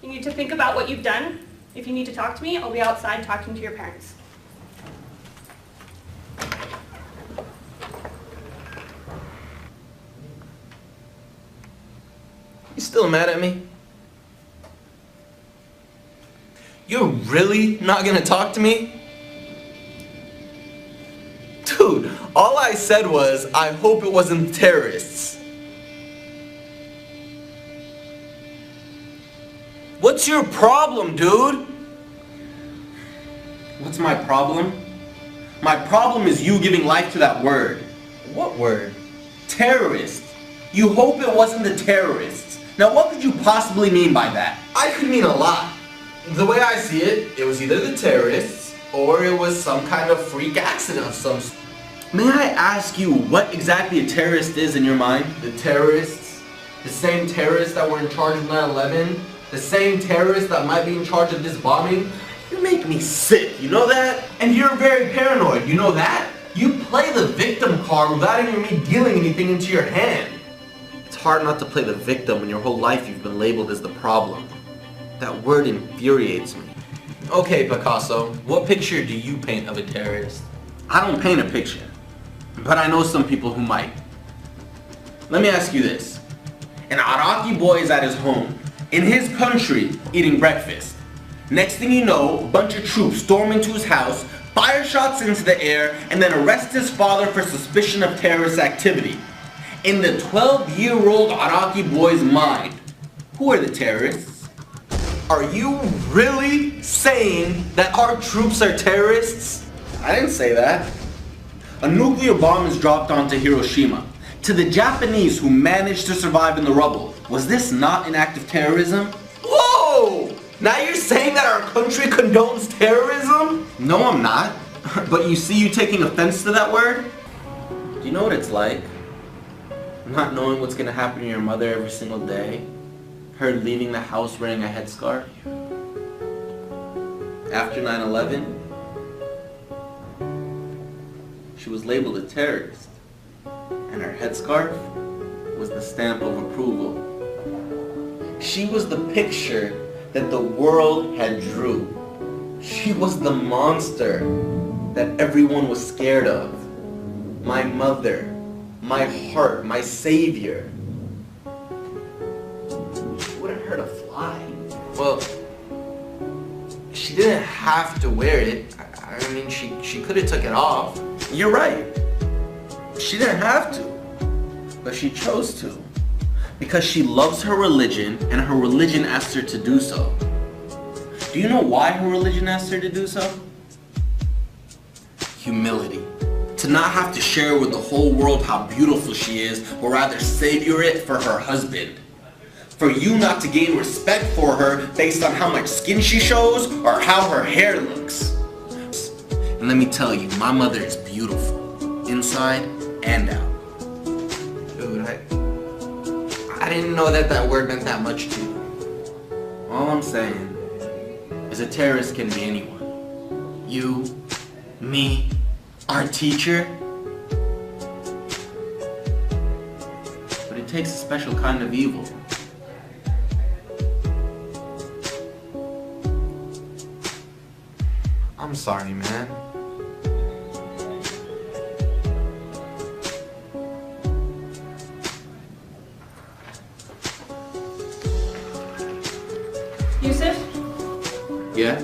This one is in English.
You need to think about what you've done. If you need to talk to me, I'll be outside talking to your parents. You still mad at me? You're really not gonna talk to me? Dude, all I said was, I hope it wasn't terrorists. What's your problem, dude? What's my problem? My problem is you giving life to that word. What word? Terrorist. You hope it wasn't the terrorists. Now what could you possibly mean by that? I could mean a lot. The way I see it, it was either the terrorists or it was some kind of freak accident of some sort. May I ask you what exactly a terrorist is in your mind? The terrorists? The same terrorists that were in charge of 9/11? The same terrorists that might be in charge of this bombing? You make me sick, you know that? And you're very paranoid, you know that? You play the victim card without even me dealing anything into your hand. It's hard not to play the victim when your whole life you've been labeled as the problem. That word infuriates me. Okay, Picasso, what picture do you paint of a terrorist? I don't paint a picture, but I know some people who might. Let me ask you this. An Iraqi boy is at his home, in his country, eating breakfast. Next thing you know, a bunch of troops storm into his house, fire shots into the air, and then arrest his father for suspicion of terrorist activity. In the 12-year-old Iraqi boy's mind, who are the terrorists? Are you really saying that our troops are terrorists? I didn't say that. A nuclear bomb is dropped onto Hiroshima. To the Japanese who managed to survive in the rubble, was this not an act of terrorism? Whoa! Now you're saying that our country condones terrorism? No, I'm not. But you see you taking offense to that word? Do you know what it's like? Not knowing what's gonna happen to your mother every single day? Her leaving the house wearing a headscarf? After 9/11, she was labeled a terrorist, and her headscarf was the stamp of approval. She was the picture that the world had drew. She was the monster that everyone was scared of. My mother, my heart, my savior. Her to fly. Well, she didn't have to wear it. I mean, she could have took it off. You're right. She didn't have to, but she chose to. Because she loves her religion and her religion asked her to do so. Do you know why her religion asked her to do so? Humility. To not have to share with the whole world how beautiful she is, but rather savor it for her husband. For you not to gain respect for her based on how much skin she shows or how her hair looks. And let me tell you, my mother is beautiful, inside and out. Dude, I didn't know that word meant that much to you. All I'm saying is a terrorist can be anyone. You, me, our teacher. But it takes a special kind of evil. I'm sorry, man. Yusuf? Yeah?